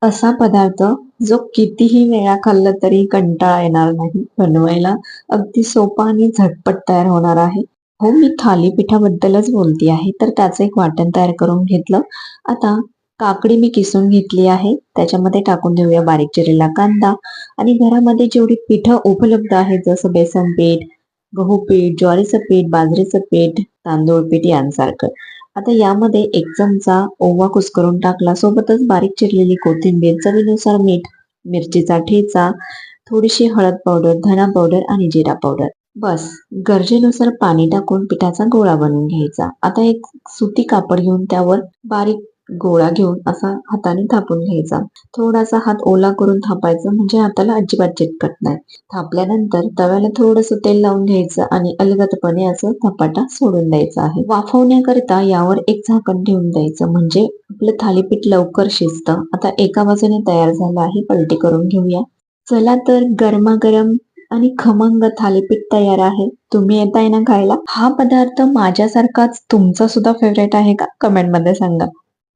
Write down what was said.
असा पदार्थ जो कितीही वेळा खाल्ला तरी कंटाळा येणार नाही. बनवायला अगदी सोपा आणि झटपट तयार होणार आहे. हो, मी थालीपीठाबद्दलच बोलते आहे. तर त्याचं एक वाटण तयार करून घेतलं. आता काकडी मी किसून घेतली आहे. त्याच्यामध्ये टाकून देऊया बारीक चिरलेला कांदा आणि घरामध्ये जेवढी पिठं उपलब्ध आहेत जसं बेसन पीठ, गहू पीठ, ज्वारीचं पीठ, बाजरीचं पीठ, तांदूळ पीठ यांसारखं. आता यामध्ये 1 चमचा ओवा कुस्करून टाकला. सोबतच बारीक चिरलेली कोथिंबीर, चवीनुसार मीठ, मिरचीचा ठेचा, थोडीशी हळद पावडर, धना पावडर आणि जिरा पावडर. बस गरजेनुसार पाणी टाकून पिठाचा गोळा बनवून घ्यायचा. आता एक सुती कापड घेऊन त्यावर बारीक गोळा घेऊन असा हाताने थापून घ्यायचा. थोडासा हात ओला करून थापायचं म्हणजे हाताला अजिबात चिटकत नाही. थापल्यानंतर तव्याला थोडंसं तेल लावून घ्यायचं आणि अलगदपणे असं धपाटा सोडून द्यायचा आहे. वाफवण्याकरिता यावर एक झाकण ठेवून द्यायचं म्हणजे आपलं थालीपीठ लवकर शिजतं. आता एका बाजूने तयार झालं आहे, पलटी करून घेऊया. चला तर गरमागरम आणि खमंग थालीपीठ तयार आहे. तुम्ही येताय ना खायला? हा पदार्थ माझ्यासारखाच तुमचा सुद्धा फेवरेट आहे का? कमेंटमध्ये सांगा.